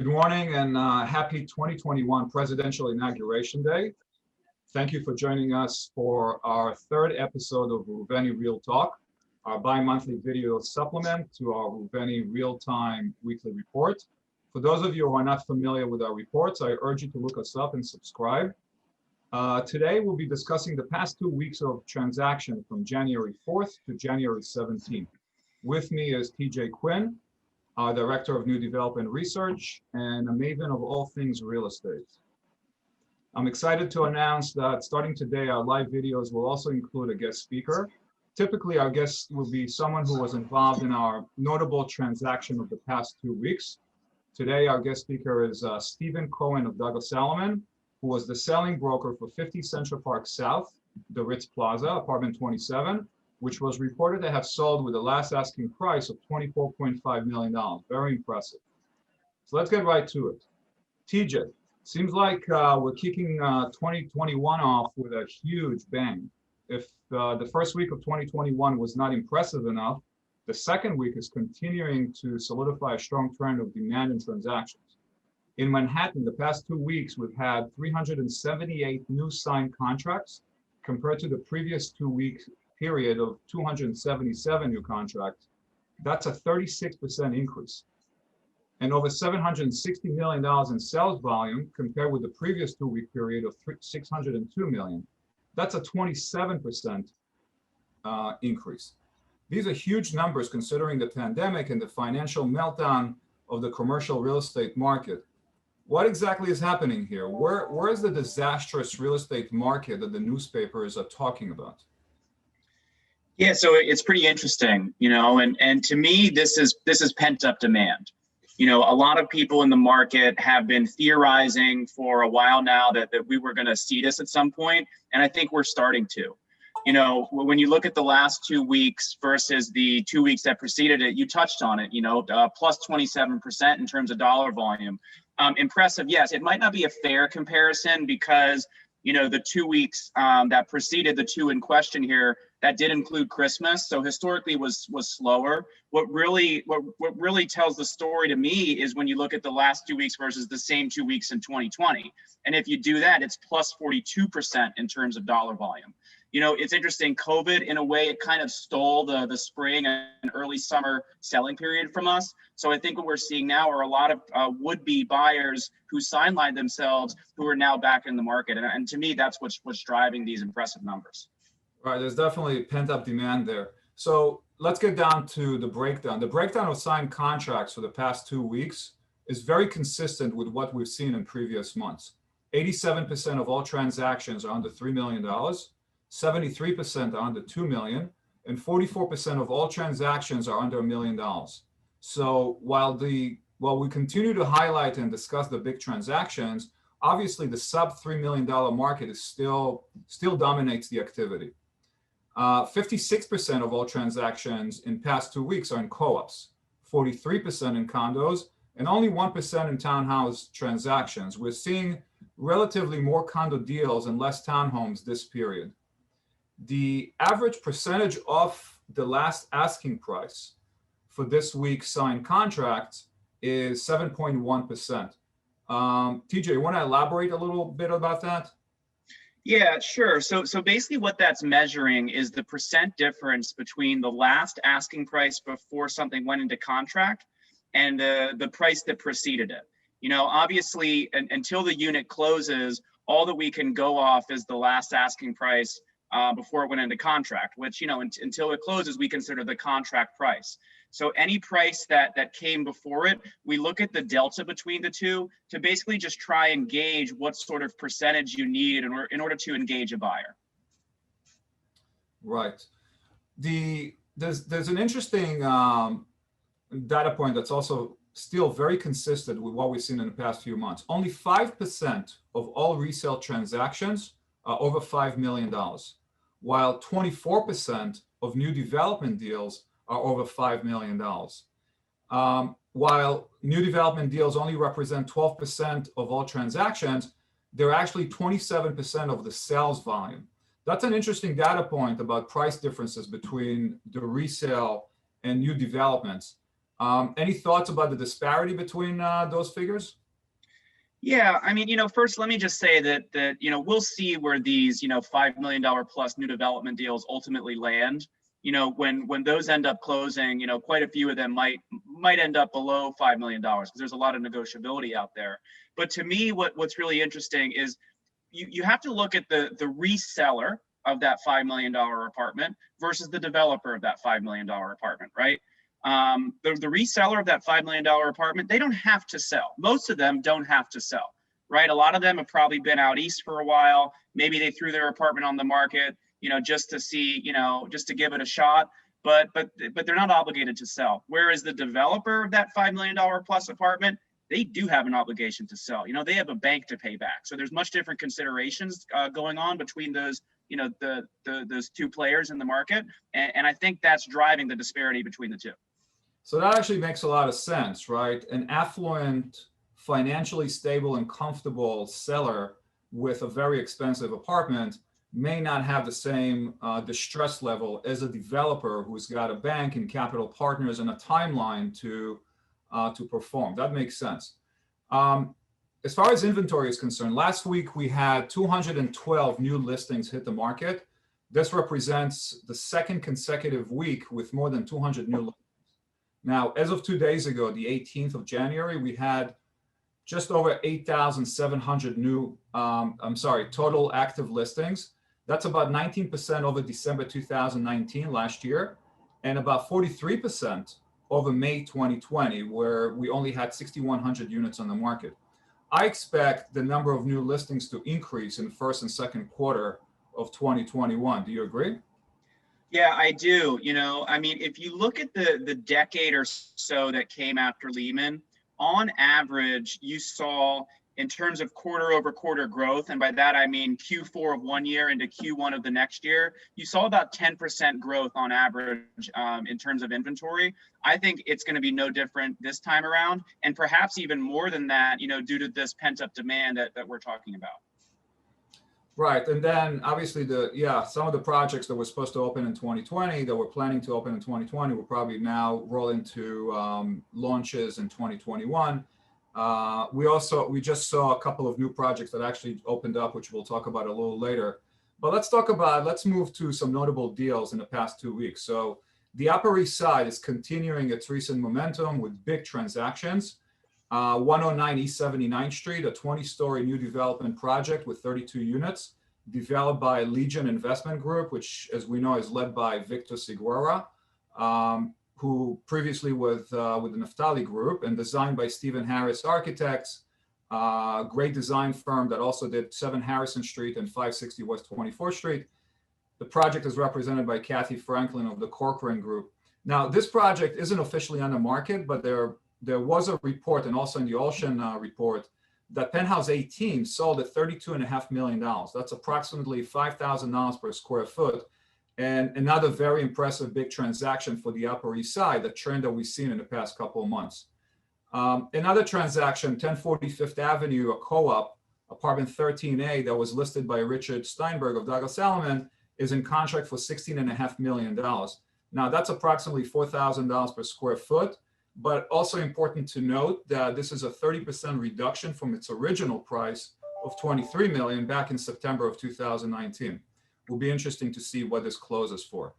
Good morning and happy 2021 Presidential Inauguration Day. Thank you for joining us for our third episode of Reuveni Reel Talk, our bi-monthly video supplement to our Reuveni Real-Time Weekly Report. For those of you who are not familiar with our reports, I urge you to look us up and subscribe. Today, we'll be discussing the past 2 weeks of transaction from January 4th to January 17th. With me is TJ Quinn, our Director of New Development Research and a maven of all things real estate. I'm excited to announce that starting today, our live videos will also include a guest speaker. Typically, our guest will be someone who was involved in our notable transaction of the past 2 weeks. Today, our guest speaker is Stephen Cohen of Douglas Elliman, who was the selling broker for 50 Central Park South, the Ritz Plaza, apartment 27, which was reported to have sold with the last asking price of $24.5 million. Very impressive. So let's get right to it. TJ, seems like we're kicking 2021 off with a huge bang. If the first week of 2021 was not impressive enough, the second week is continuing to solidify a strong trend of demand and transactions. In Manhattan, the past 2 weeks, we've had 378 new signed contracts compared to the previous 2 weeks period of 277 new contracts. That's a 36% increase. And over $760 million in sales volume compared with the previous 2 week period of $602 million. That's a 27% increase. These are huge numbers considering the pandemic and the financial meltdown of the commercial real estate market. What exactly is happening here? Where is the disastrous real estate market that the newspapers are talking about? Yeah, so it's pretty interesting, and to me, this is pent up demand. A lot of people in the market have been theorizing for a while now that we were going to see this at some point, and I think we're starting to. When you look at the last 2 weeks versus the 2 weeks that preceded it, you touched on it, plus 27% in terms of dollar volume. Impressive, yes. It might not be a fair comparison because the 2 weeks that preceded the two in question here, that did include Christmas. So historically was slower. What really tells the story to me is when you look at the last 2 weeks versus the same 2 weeks in 2020. And if you do that, it's plus 42% in terms of dollar volume. It's interesting. COVID, in a way, it kind of stole the spring and early summer selling period from us. So I think what we're seeing now are a lot of would-be buyers who sidelined themselves who are now back in the market. And to me, that's what's driving these impressive numbers. Right, there's definitely pent-up demand there. So let's get down to the breakdown. The breakdown of signed contracts for the past 2 weeks is very consistent with what we've seen in previous months. 87% of all transactions are under $3 million. 73% are under $2 million, and 44% of all transactions are under $1 million. So while we continue to highlight and discuss the big transactions, obviously the sub $3 million market is still dominates the activity. 56% of all transactions in past 2 weeks are in co-ops, 43% in condos, and only 1% in townhouse transactions. We're seeing relatively more condo deals and less townhomes this period. The average percentage of the last asking price for this week's signed contracts is 7.1%. TJ, you want to elaborate a little bit about that? Yeah, sure. So basically what that's measuring is the percent difference between the last asking price before something went into contract and the price that preceded it. Obviously, until the unit closes, all that we can go off is the last asking price before it went into contract, which, until it closes, we consider the contract price. So any price that came before it, we look at the delta between the two to basically just try and gauge what sort of percentage you need in order to engage a buyer. Right. There's an interesting data point that's also still very consistent with what we've seen in the past few months. Only 5% of all resale transactions are over $5 million, while 24% of new development deals are over $5 million. While new development deals only represent 12% of all transactions, they're actually 27% of the sales volume. That's an interesting data point about price differences between the resale and new developments. Any thoughts about the disparity between those figures? Yeah, I mean, first let me just say that we'll see where these $5 million plus new development deals ultimately land. When those end up closing, quite a few of them might end up below $5 million because there's a lot of negotiability out there. But to me, what's really interesting is you have to look at the reseller of that $5 million apartment versus the developer of that $5 million apartment, right? The reseller of that $5 million apartment, they don't have to sell. Most of them don't have to sell, right? A lot of them have probably been out east for a while. Maybe they threw their apartment on the market, just to see, just to give it a shot. But they're not obligated to sell. Whereas the developer of that $5 million plus apartment, they do have an obligation to sell. They have a bank to pay back. So there's much different considerations going on between those, those two players in the market. And I think that's driving the disparity between the two. So that actually makes a lot of sense, right? An affluent, financially stable and comfortable seller with a very expensive apartment may not have the same distress level as a developer who's got a bank and capital partners and a timeline to perform. That makes sense. As far as inventory is concerned, last week we had 212 new listings hit the market. This represents the second consecutive week with more than 200 new listings. Now, as of 2 days ago, the 18th of January, we had just over 8,700 total active listings. That's about 19% over December 2019 last year, and about 43% over May 2020, where we only had 6,100 units on the market. I expect the number of new listings to increase in the first and second quarter of 2021. Do you agree? Yeah, I do. I mean, if you look at the decade or so that came after Lehman, on average, you saw in terms of quarter over quarter growth, and by that I mean Q4 of one year into Q1 of the next year, you saw about 10% growth on average in terms of inventory. I think it's going to be no different this time around, and perhaps even more than that, due to this pent up demand that we're talking about. Right, and then obviously some of the projects that were supposed to open in 2020, that were planning to open in 2020, will probably now roll into launches in 2021. We just saw a couple of new projects that actually opened up, which we'll talk about a little later. But let's move to some notable deals in the past 2 weeks. So the Upper East Side is continuing its recent momentum with big transactions. 109 East 79th Street, a 20-story new development project with 32 units, developed by Legion Investment Group, which, as we know, is led by Victor Seguera, who previously with the Naftali Group, and designed by Stephen Harris Architects, a great design firm that also did 7 Harrison Street and 560 West 24th Street. The project is represented by Kathy Franklin of the Corcoran Group. Now, this project isn't officially on the market, but there was a report, and also in the Ocean report, that Penthouse 18 sold at $32.5 million. That's approximately $5,000 per square foot. And another very impressive big transaction for the Upper East Side, the trend that we've seen in the past couple of months. Another transaction, 1040 Fifth Avenue, a co-op, apartment 13A, that was listed by Richard Steinberg of Douglas Elliman, is in contract for $16.5 million. Now, that's approximately $4,000 per square foot. But also important to note that this is a 30% reduction from its original price of $23 million back in September of 2019. Will be interesting to see what this closes for.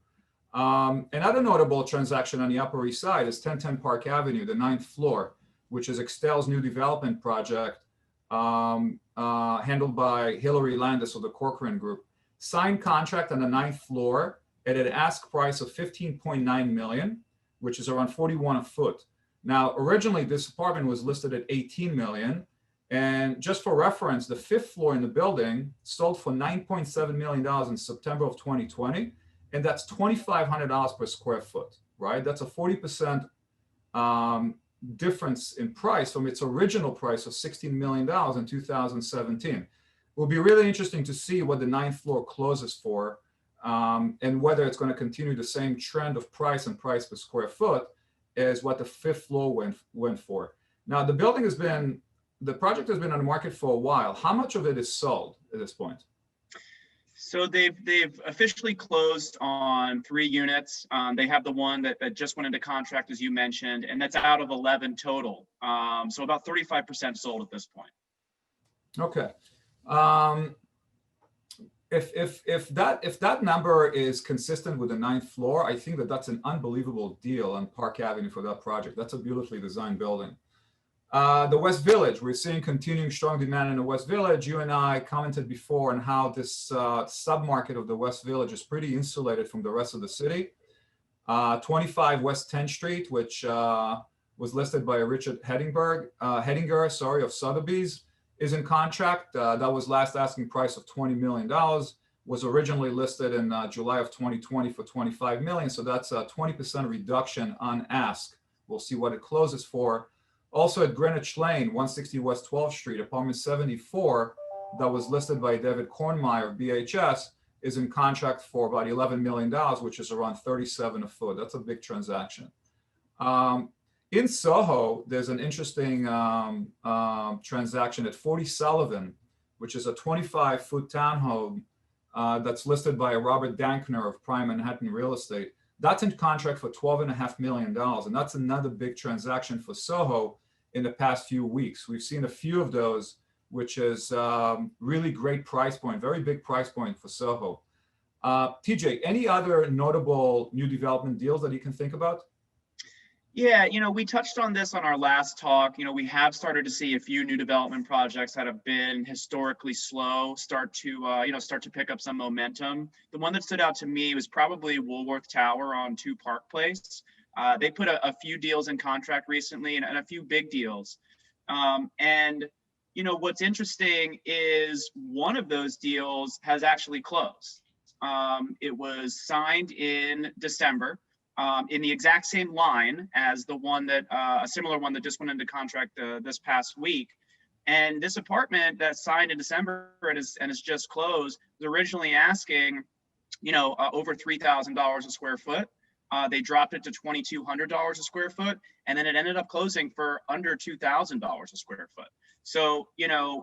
Another notable transaction on the Upper East Side is 1010 Park Avenue, the 9th floor, which is Extel's new development project handled by Hilary Landis of the Corcoran Group. Signed contract on the 9th floor at an ask price of $15.9 million. Which is around $41 a foot. Now, originally this apartment was listed at $18 million. And just for reference, the 5th floor in the building sold for $9.7 million in September of 2020. And that's $2,500 per square foot, right? That's a 40% difference in price from its original price of $16 million in 2017. It will be really interesting to see what the 9th floor closes for. And whether it's going to continue the same trend of price and price per square foot as what the 5th floor went for. Now, the project has been on the market for a while. How much of it is sold at this point? So they've officially closed on 3 units. They have the one that just went into contract, as you mentioned, and that's out of 11 total. So about 35% sold at this point. Okay. If that number is consistent with the 9th floor, I think that's an unbelievable deal on Park Avenue for that project. That's a beautifully designed building. The West Village, we're seeing continuing strong demand in the West Village. You and I commented before on how this submarket of the West Village is pretty insulated from the rest of the city. 25 West 10th Street, which was listed by Richard Hedinger, of Sotheby's, is in contract. That was last asking price of $20 million. Was originally listed in July of 2020 for $25 million. So that's a 20% reduction on ask. We'll see what it closes for. Also at Greenwich Lane, 160 West 12th Street, apartment 74, that was listed by David Kornmeyer of BHS, is in contract for about $11 million, which is around $37 a foot. That's a big transaction. In Soho, there's an interesting transaction at 40 Sullivan, which is a 25-foot townhome that's listed by Robert Dankner of Prime Manhattan Real Estate. That's in contract for $12.5 million. And that's another big transaction for Soho in the past few weeks. We've seen a few of those, which is really great price point, very big price point for Soho. TJ, any other notable new development deals that you can think about? Yeah, we touched on this on our last talk. We have started to see a few new development projects that have been historically slow start to pick up some momentum. The one that stood out to me was probably Woolworth Tower on 2 Park Place. They put a few deals in contract recently and a few big deals. What's interesting is one of those deals has actually closed. It was signed in December. In the exact same line as the one that a similar one that just went into contract this past week. And this apartment that signed in December and is just closed was originally asking, over $3,000 a square foot. They dropped it to $2,200 a square foot, and then it ended up closing for under $2,000 a square foot. So,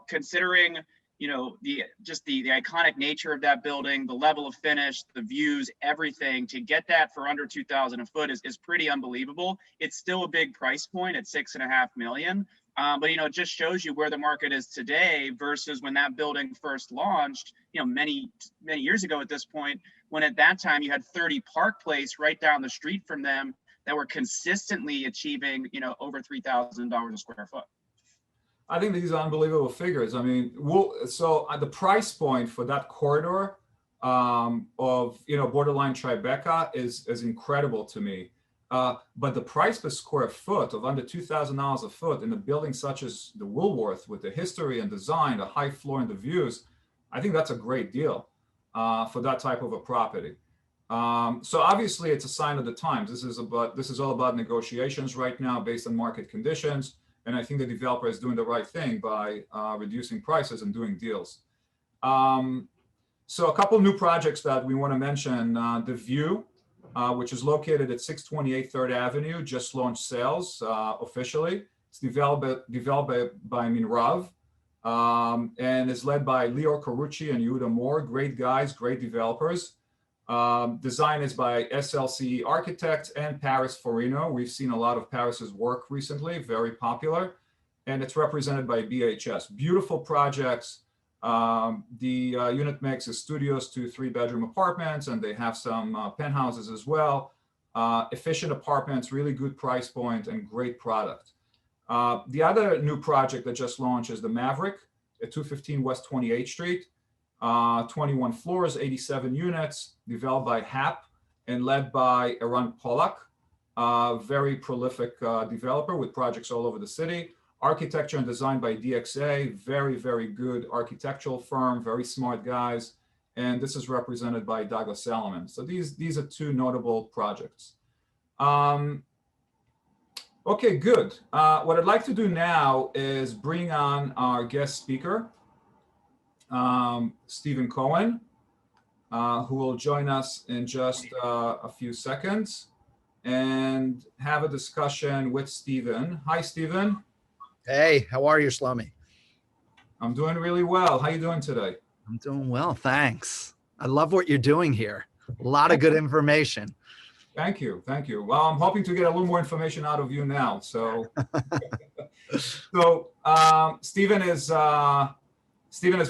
considering the iconic nature of that building, the level of finish, the views, everything, to get that for under $2,000 a foot is pretty unbelievable. It's still a big price point at $6.5 million. But it just shows you where the market is today versus when that building first launched, many years ago at this point, when at that time you had 30 Park Place right down the street from them that were consistently achieving, over $3,000 a square foot. I think these are unbelievable figures. I mean, so the price point for that corridor of, borderline Tribeca is incredible to me. But the price per square foot of under $2,000 a foot in a building such as the Woolworth, with the history and design, the high floor and the views, I think that's a great deal for that type of a property. So obviously it's a sign of the times. This is all about negotiations right now based on market conditions. And I think the developer is doing the right thing by reducing prices and doing deals. So a couple new projects that we want to mention. The View, which is located at 628 3rd Avenue, just launched sales officially. It's developed by Minrav and is led by Leo Carucci and Yehuda Moore. Great guys, great developers. Design is by SLC Architects and Paris Forino. We've seen a lot of Paris's work recently, very popular. And it's represented by BHS. Beautiful projects. The unit mix is studios to 3-bedroom apartments, and they have some penthouses as well. Efficient apartments, really good price point, and great product. The other new project that just launched is the Maverick at 215 West 28th Street. 21 floors, 87 units, developed by HAP and led by Eran Pollack, very prolific developer with projects all over the city. Architecture and design by DXA, very, very good architectural firm, very smart guys. And this is represented by Douglas Elliman. So these are 2 notable projects. Okay, good. What I'd like to do now is bring on our guest speaker, Stephen Cohen, who will join us in just a few seconds and have a discussion with Stephen. Hi, Stephen. Hey, how are you, Shlomi? I'm doing really well. How are you doing today? I'm doing well, thanks. I love what you're doing here. A lot of good information. Thank you. Thank you. Well, I'm hoping to get a little more information out of you now. So, Stephen is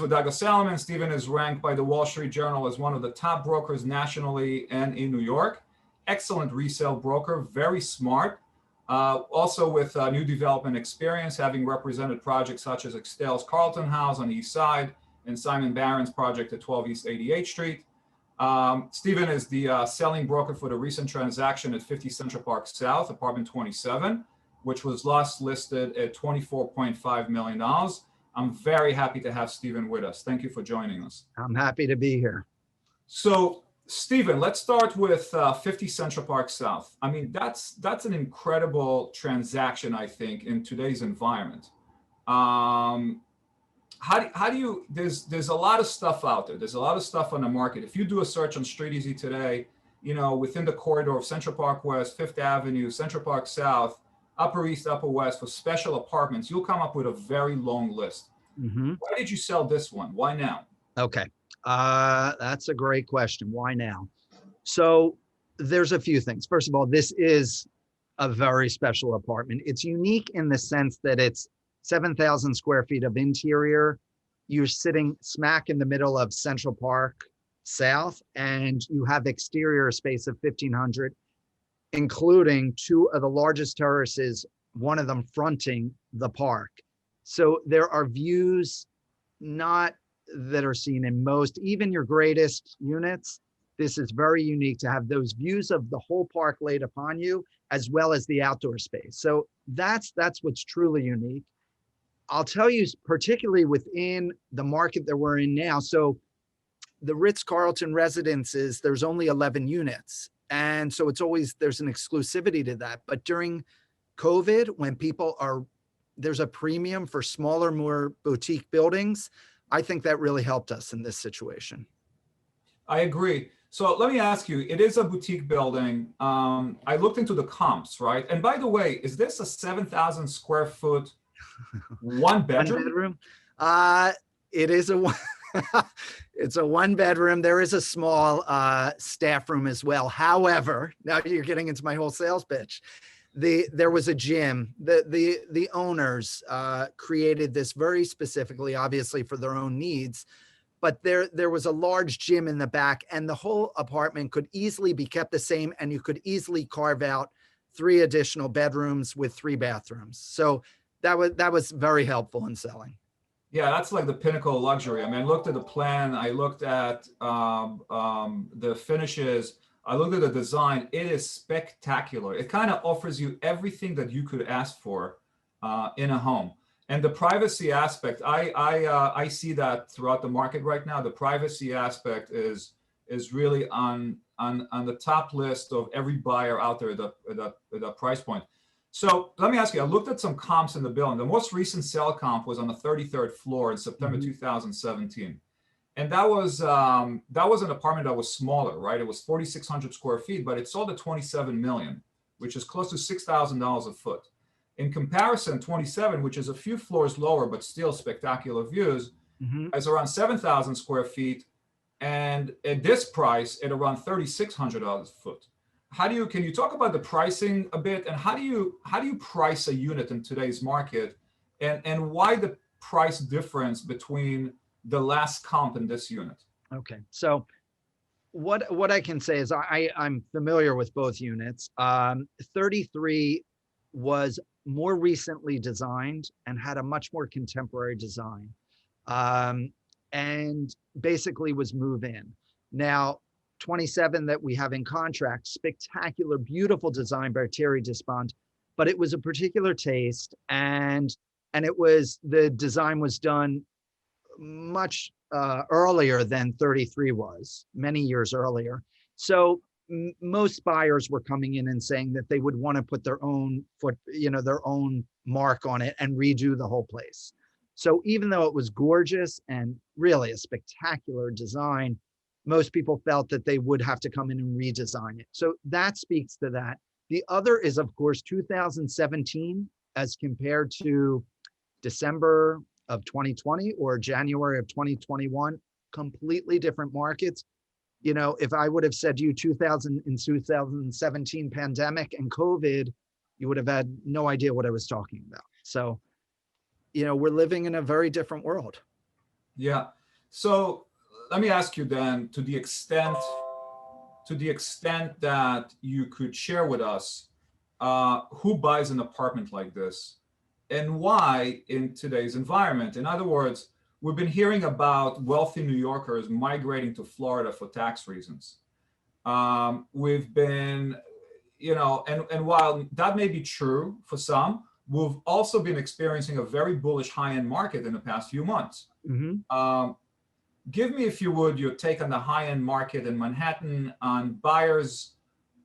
with Douglas Elliman. Stephen is ranked by the Wall Street Journal as one of the top brokers nationally and in New York. Excellent resale broker, very smart. Also with new development experience, having represented projects such as Extell's Carlton House on the East Side and Simon Barron's project at 12 East 88th Street. Stephen is the selling broker for the recent transaction at 50 Central Park South, apartment 27, which was last listed at $24.5 million. I'm very happy to have Stephen with us. Thank you for joining us. I'm happy to be here. So, Stephen, let's start with 50 Central Park South. I mean, that's an incredible transaction, I think, in today's environment. How do you, there's a lot of stuff out there. There's a lot of stuff on the market. If you do a search on StreetEasy today, within the corridor of Central Park West, Fifth Avenue, Central Park South, Upper East, Upper West for special apartments, you'll come up with a very long list. Mm-hmm. Why did you sell this one? Why now? Okay. That's a great question. Why now? So there's a few things. First of all, this is a very special apartment. It's unique in the sense that it's 7,000 square feet of interior. You're sitting smack in the middle of Central Park South, and you have exterior space of 1,500, including two of the largest terraces, one of them fronting the park. So there are views not that are seen in most, even your greatest units. This is very unique to have those views of the whole park laid upon you, as well as the outdoor space. So that's what's truly unique. I'll tell you, particularly within the market that we're in now. So the Ritz-Carlton residences, there's only 11 units. And so it's always, there's an exclusivity to that. But during COVID, when there's a premium for smaller, more boutique buildings, I think that really helped us in this situation. I agree. So let me ask you, it is a boutique building. I looked into the comps, right? And by the way, is this a 7,000 square foot, one bedroom? It is it's a one bedroom. There is a small staff room as well. However, now you're getting into my whole sales pitch. There was a gym. The owners created this very specifically, obviously for their own needs, but there was a large gym in the back, and the whole apartment could easily be kept the same, and you could easily carve out 3 additional bedrooms with 3 bathrooms. So that was very helpful in selling. Yeah, that's like the pinnacle of luxury. I mean, I looked at the plan, I looked at the finishes, I looked at the design. It is spectacular. It kind of offers you everything that you could ask for in a home. And the privacy aspect, I see that throughout the market right now. The privacy aspect is really on the top list of every buyer out there at that price point. So let me ask you, I looked at some comps in the building. The most recent sale comp was on the 33rd floor in September 2017. And that was an apartment that was smaller, right? It was 4,600 square feet, but it sold at 27 million, which is close to $6,000 a foot. In comparison, 27, which is a few floors lower, but still spectacular views, is around 7,000 square feet. And at this price, at around $3,600 a foot. Can you talk about the pricing a bit, and how do you price a unit in today's market, and why the price difference between the last comp and this unit? Okay, so what I can say is I'm familiar with both units. 33 was more recently designed and had a much more contemporary design, and basically was move-in. Now, 27 that we have in contract, spectacular, beautiful design by Thierry Despont, but it was a particular taste, and the design was done much earlier than 33 was, many years earlier. So most buyers were coming in and saying that they would want to put their own their own mark on it and redo the whole place. So even though it was gorgeous and really a spectacular design, most people felt that they would have to come in and redesign it. So that speaks to that. The other is, of course, 2017 as compared to December of 2020 or January of 2021, completely different markets, if I would have said to you 2017 pandemic and COVID, you would have had no idea what I was talking about. So, we're living in a very different world. Yeah. So let me ask you then, to the extent that you could share with us, who buys an apartment like this and why in today's environment? In other words, we've been hearing about wealthy New Yorkers migrating to Florida for tax reasons. We've been, and while that may be true for some, we've also been experiencing a very bullish high-end market in the past few months. Give me, if you would, your take on the high-end market in Manhattan, on buyers'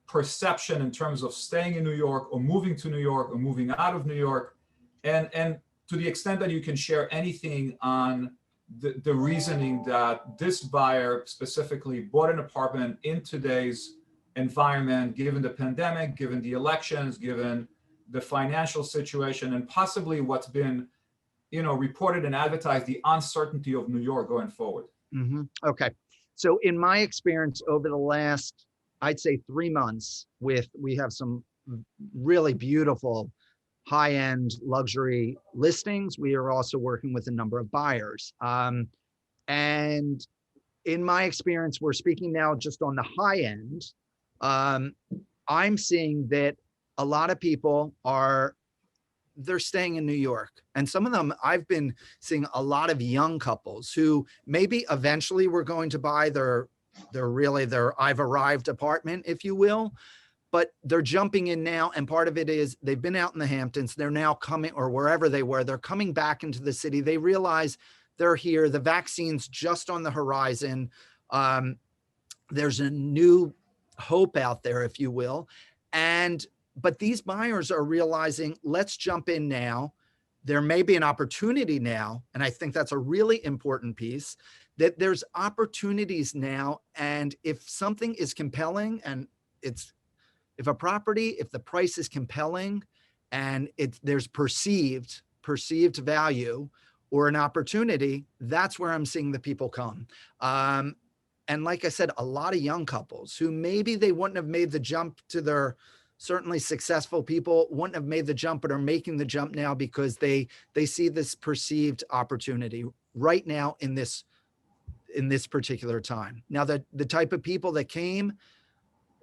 perception in terms of staying in New York or moving to New York or moving out of New York, and to the extent that you can share anything on the reasoning that this buyer specifically bought an apartment in today's environment, given the pandemic, given the elections, given the financial situation, and possibly what's been, reported and advertised, the uncertainty of New York going forward. Okay. So in my experience over the last, I'd say 3 months, we have some really beautiful high-end luxury listings. We are also working with a number of buyers. And in my experience, we're speaking now just on the high end. I'm seeing that a lot of people they're staying in New York. And some of them, I've been seeing a lot of young couples who maybe eventually were going to buy their I've arrived apartment, if you will, but they're jumping in now. And part of it is they've been out in the Hamptons. They're now coming, or wherever they were, they're coming back into the city. They realize they're here. The vaccine's just on the horizon. There's a new hope out there, if you will. But these buyers are realizing, let's jump in now. There may be an opportunity now. And I think that's a really important piece, that there's opportunities now. And if something is compelling, and if the price is compelling and there's perceived value or an opportunity, that's where I'm seeing the people come. And like I said, a lot of young couples who maybe they wouldn't have made the jump to their, certainly successful people wouldn't have made the jump, but are making the jump now because they see this perceived opportunity right now in this particular time. Now, the type of people that came,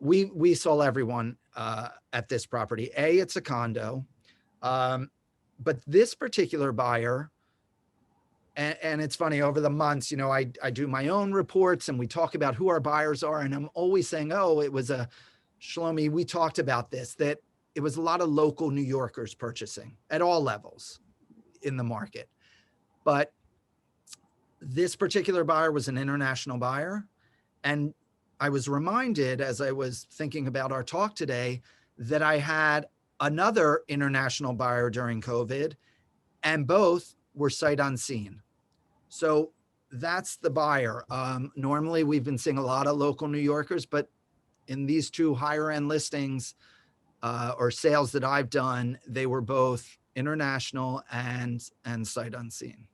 we saw everyone at this property. It's a condo, but this particular buyer, and it's funny, over the months, I do my own reports and we talk about who our buyers are, and I'm always saying, it was Shlomi, we talked about this, that it was a lot of local New Yorkers purchasing at all levels in the market. But this particular buyer was an international buyer. And I was reminded, as I was thinking about our talk today, that I had another international buyer during COVID, and both were sight unseen. So that's the buyer. Normally, we've been seeing a lot of local New Yorkers, but in these two higher end listings or sales that I've done, they were both international and sight unseen.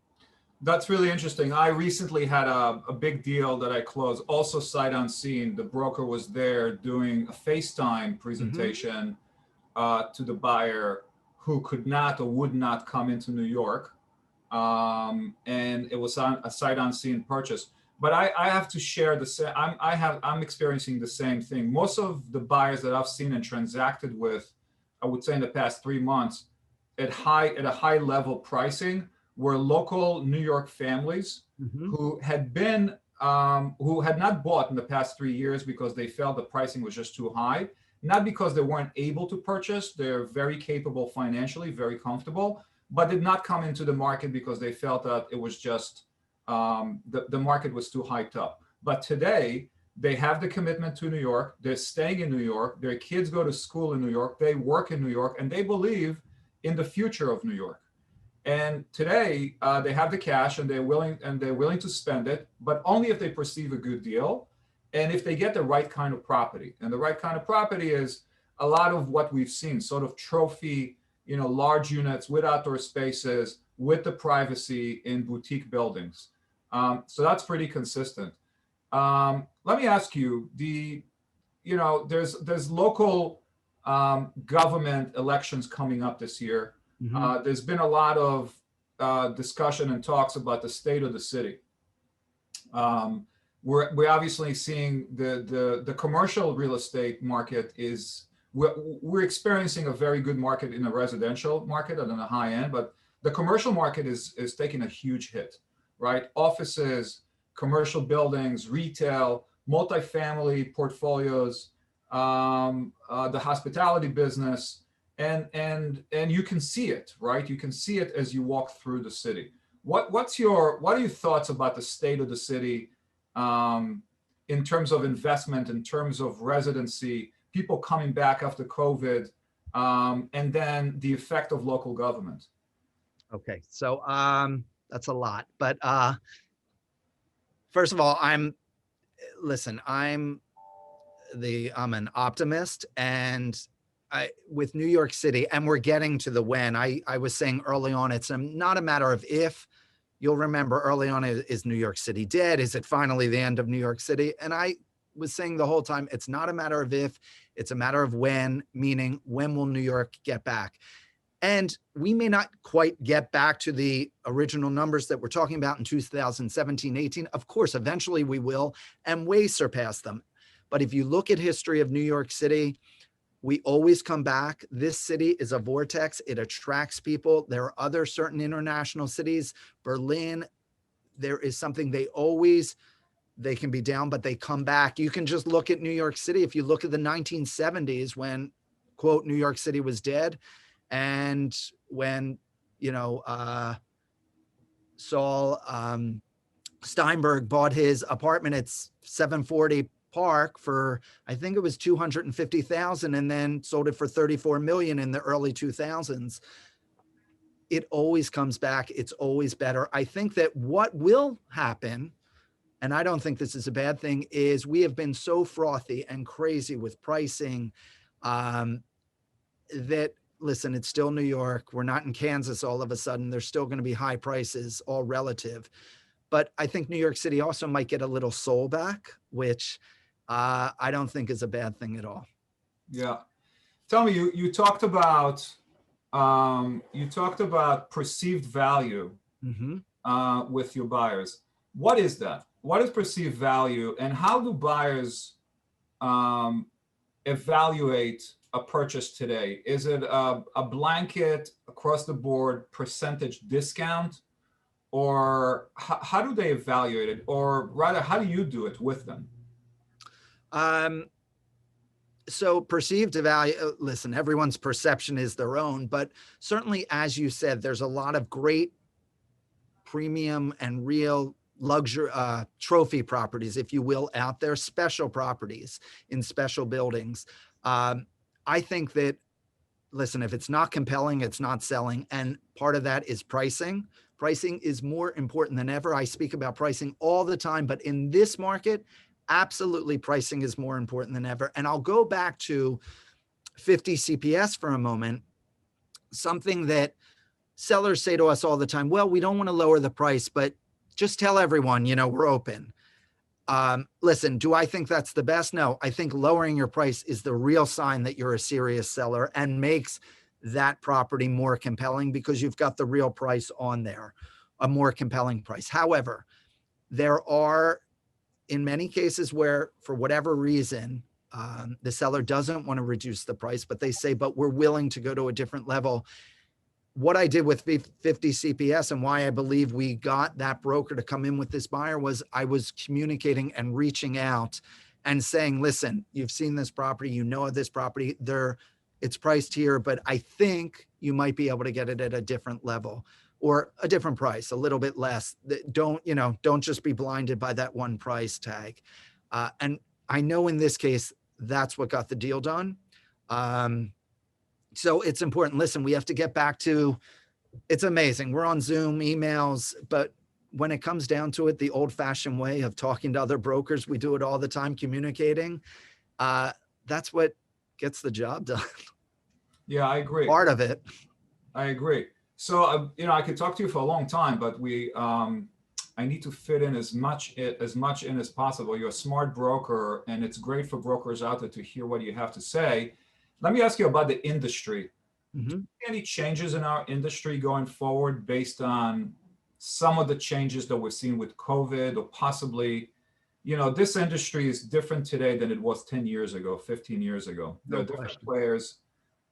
That's really interesting. I recently had a big deal that I closed, also sight unseen. The broker was there doing a FaceTime presentation to the buyer who could not or would not come into New York. And it was a sight unseen purchase. But I have to share the same. I'm experiencing the same thing. Most of the buyers that I've seen and transacted with, I would say in the past 3 months, at a high level pricing, were local New York families who had not bought in the past 3 years because they felt the pricing was just too high. Not because they weren't able to purchase. They're very capable financially, very comfortable, but did not come into the market because they felt that it was just the market was too hyped up. But today, they have the commitment to New York. They're staying in New York. Their kids go to school in New York. They work in New York, and they believe in the future of New York. And today, they have the cash, and they're willing to spend it, but only if they perceive a good deal, and if they get the right kind of property. And the right kind of property is a lot of what we've seen, sort of trophy, large units with outdoor spaces, with the privacy in boutique buildings. So that's pretty consistent. Let me ask you, there's local government elections coming up this year. Mhm. There's been a lot of discussion and talks about the state of the city. We're obviously seeing the commercial real estate market is, we're experiencing a very good market in the residential market and on the high end, but the commercial market is taking a huge hit, right? Offices, commercial buildings, retail, multifamily portfolios, the hospitality business, and you can see it, right? You can see it as you walk through the city. What are your thoughts about the state of the city, in terms of investment, in terms of residency, people coming back after COVID, and then the effect of local government? Okay, so that's a lot, but first of all, listen, I'm an optimist, and with New York City, and we're getting to the when. I was saying early on, it's not a matter of if. You'll remember early on, is New York City dead? Is it finally the end of New York City? And I was saying the whole time, it's not a matter of if, it's a matter of when, meaning when will New York get back? And we may not quite get back to the original numbers that we're talking about in 2017, 18. Of course, eventually we will, and way surpass them. But if you look at history of New York City, we always come back. This city is a vortex. It attracts people. There are other certain international cities, Berlin, there is something they can be down, but they come back. You can just look at New York City. If you look at the 1970s when, quote, New York City was dead, and when, Saul Steinberg bought his apartment at 740 Park for, I think it was 250,000, and then sold it for 34 million in the early 2000s. It always comes back. It's always better. I think that what will happen, and I don't think this is a bad thing, is we have been so frothy and crazy with pricing, that, listen, it's still New York. We're not in Kansas all of a sudden. There's still going to be high prices, all relative. But I think New York City also might get a little soul back, which I don't think is a bad thing at all. Yeah. Tell me, you talked about perceived value with your buyers. What is that? What is perceived value, and how do buyers evaluate a purchase today? Is it a blanket across the board percentage discount, or how do they evaluate it, or rather, how do you do it with them? So perceived value, listen, everyone's perception is their own, but certainly, as you said, there's a lot of great premium and real luxury trophy properties, if you will, out there, special properties in special buildings. I think that, listen, if it's not compelling, it's not selling. And part of that is pricing. Pricing is more important than ever. I speak about pricing all the time, but in this market, absolutely, pricing is more important than ever. And I'll go back to 50 CPS for a moment, something that sellers say to us all the time, well, we don't want to lower the price, but just tell everyone, we're open. Listen, do I think that's the best? No, I think lowering your price is the real sign that you're a serious seller and makes that property more compelling, because you've got the real price on there, a more compelling price. However, there are, in many cases, where for whatever reason, the seller doesn't want to reduce the price, but they say, but we're willing to go to a different level. What I did with 50 CPS and why I believe we got that broker to come in with this buyer was I was communicating and reaching out and saying, listen, you've seen this property, this property, it's priced here, but I think you might be able to get it at a different level or a different price, a little bit less. Don't just be blinded by that one price tag. And I know in this case, that's what got the deal done. So it's important. Listen, we have to get back to, it's amazing. We're on Zoom, emails, but when it comes down to it, the old fashioned way of talking to other brokers, we do it all the time, communicating. That's what gets the job done. Yeah, I agree. Part of it. I agree. So, I could talk to you for a long time, but I need to fit in as much in as possible. You're a smart broker, and it's great for brokers out there to hear what you have to say. Let me ask you about the industry. Mhm. Any changes in our industry going forward based on some of the changes that we're seeing with COVID, or possibly, this industry is different today than it was 10 years ago, 15 years ago. There No are different question. players.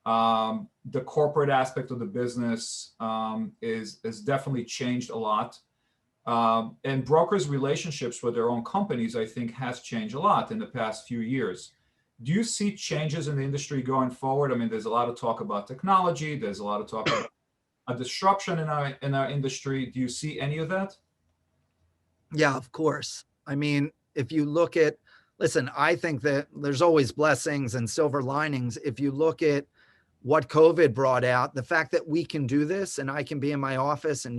The corporate aspect of the business is definitely changed a lot. And brokers' relationships with their own companies, I think, has changed a lot in the past few years. Do you see changes in the industry going forward? I mean, there's a lot of talk about technology. There's a lot of talk about a disruption in our industry. Do you see any of that? Yeah, of course. I mean, if you look at, listen, I think that there's always blessings and silver linings. If you look at what COVID brought out, the fact that we can do this and I can be in my office and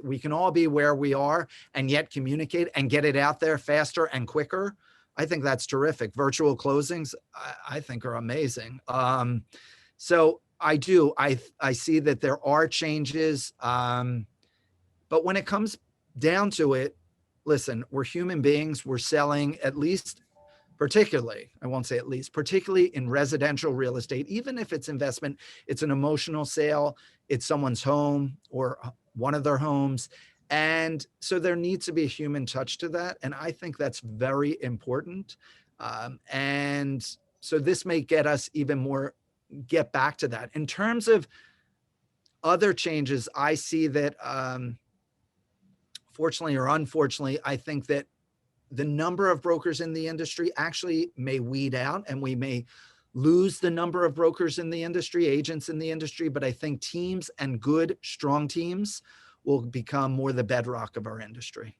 we can all be where we are and yet communicate and get it out there faster and quicker. I think that's terrific. Virtual closings, I think are amazing. So I do, I see that there are changes. But when it comes down to it, listen, we're human beings. We're selling, at least particularly, I won't say at least, particularly in residential real estate, even if it's investment, it's an emotional sale, it's someone's home or one of their homes. And so there needs to be a human touch to that. And I think that's very important. And so this may get us even more, get back to that. In terms of other changes, I see that, fortunately or unfortunately, I think that the number of brokers in the industry actually may weed out, and we may lose the number of brokers in the industry, agents in the industry. But I think teams and good, strong teams will become more the bedrock of our industry.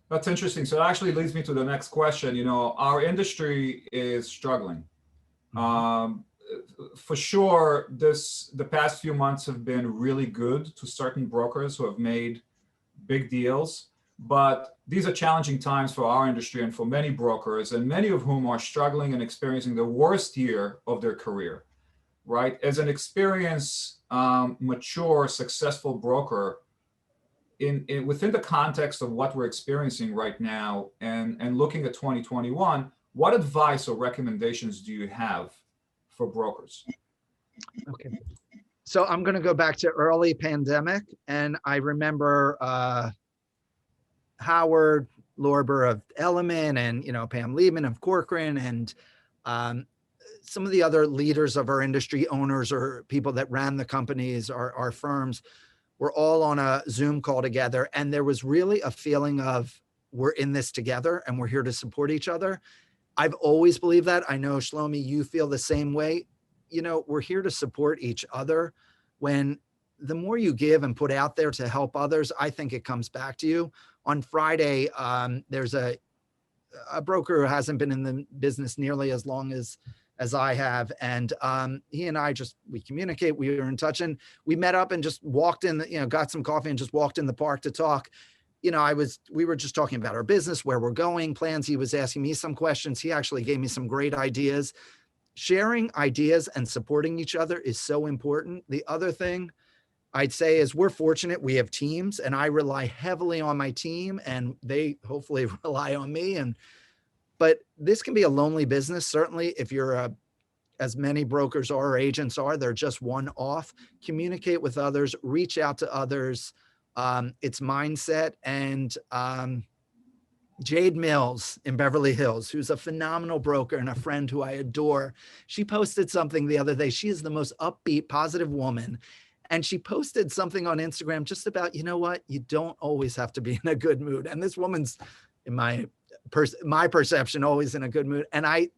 That's interesting. So it actually leads me to the next question. Our industry is struggling. For sure, the past few months have been really good to certain brokers who have made big deals, but these are challenging times for our industry and for many brokers, and many of whom are struggling and experiencing the worst year of their career, right? As an experienced, mature, successful broker, within the context of what we're experiencing right now and looking at 2021, what advice or recommendations do you have for brokers? Okay. So I'm going to go back to early pandemic. And I remember Howard Lorber of Elliman and, Pam Lehman of Corcoran and some of the other leaders of our industry, owners or people that ran the companies, our firms, were all on a Zoom call together. And there was really a feeling of we're in this together and we're here to support each other. I've always believed that. I know, Shlomi, you feel the same way. We're here to support each other. When the more you give and put out there to help others, I think it comes back to you. On Friday, there's a broker who hasn't been in the business nearly as long as I have. And he and I we communicate, we were in touch, and we met up and just walked in, got some coffee and just walked in the park to talk. We were just talking about our business, where we're going, plans. He was asking me some questions. He actually gave me some great ideas. Sharing ideas and supporting each other is so important. The other thing I'd say is we're fortunate. We have teams, and I rely heavily on my team, and they hopefully rely on me. But this can be a lonely business. Certainly, if you're as many brokers or agents are, they're just one off. Communicate with others, reach out to others. It's mindset. And Jade Mills in Beverly Hills, who's a phenomenal broker and a friend who I adore. She posted something the other day. She is the most upbeat, positive woman. And she posted something on Instagram just about, you don't always have to be in a good mood. And this woman's, in my perception, always in a good mood. And I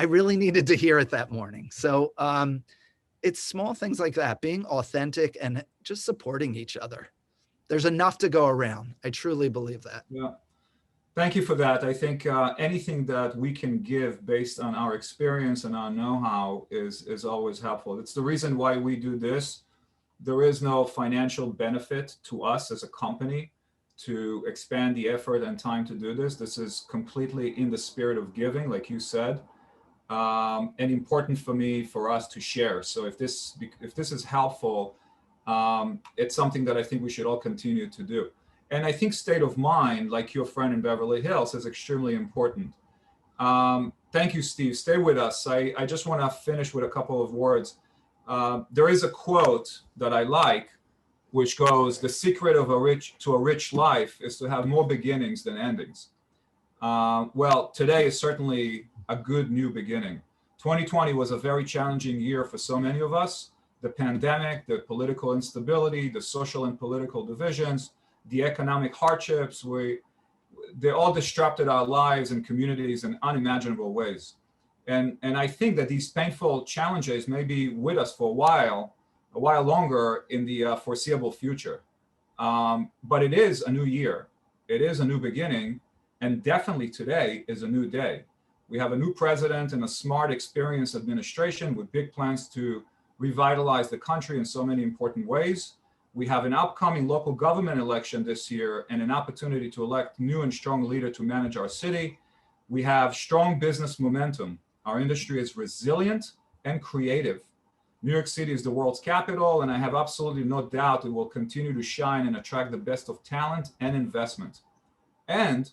really needed to hear it that morning. So it's small things like that, being authentic and just supporting each other. There's enough to go around. I truly believe that. Yeah. Thank you for that. I think anything that we can give based on our experience and our know-how is always helpful. It's the reason why we do this. There is no financial benefit to us as a company to expand the effort and time to do this. This is completely in the spirit of giving, like you said, and important for us to share. So if this is helpful, it's something that I think we should all continue to do. And I think state of mind, like your friend in Beverly Hills, is extremely important. Thank you, Steve. Stay with us. I just want to finish with a couple of words. There is a quote that I like, which goes, "The secret of a rich life is to have more beginnings than endings." Well, today is certainly a good new beginning. 2020 was a very challenging year for so many of us. The pandemic, the political instability, the social and political divisions, the economic hardships, they all disrupted our lives and communities in unimaginable ways. And I think that these painful challenges may be with us for a while longer in the foreseeable future. But it is a new year. It is a new beginning. And definitely today is a new day. We have a new president and a smart, experienced administration with big plans to revitalize the country in so many important ways. We have an upcoming local government election this year and an opportunity to elect new and strong leader to manage our city. We have strong business momentum. Our industry is resilient and creative. New York City is the world's capital, and I have absolutely no doubt it will continue to shine and attract the best of talent and investment. And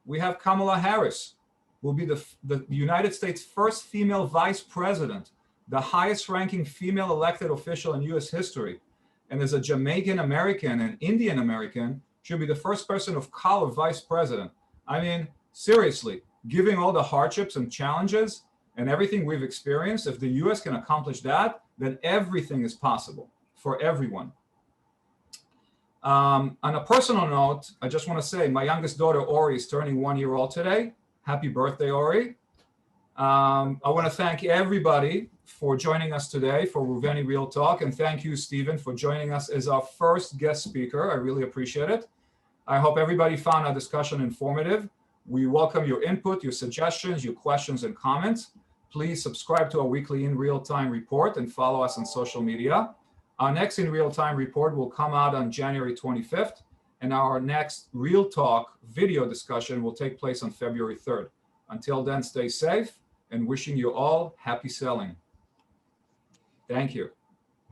we have Kamala Harris, who will be the United States' first female vice president, the highest ranking female elected official in US history. And as a Jamaican American and Indian American, she'll be the first person of color vice president. I mean, seriously, given all the hardships and challenges and everything we've experienced, if the US can accomplish that, then everything is possible for everyone. On a personal note, I just want to say my youngest daughter, Ori, is turning 1 year old today. Happy birthday, Ori. I want to thank everybody for joining us today for Reuveni Reel Talk. And thank you, Stephen, for joining us as our first guest speaker. I really appreciate it. I hope everybody found our discussion informative. We welcome your input, your suggestions, your questions and comments. Please subscribe to our weekly In Real Time report and follow us on social media. Our next In Real Time report will come out on January 25th, and our next Real Talk video discussion will take place on February 3rd. Until then, stay safe and wishing you all happy selling. Thank you.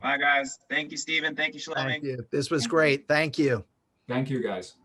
Bye, guys. Thank you, Stephen. Thank you, Shlomi. Thank you. This was great. Thank you. Thank you, guys.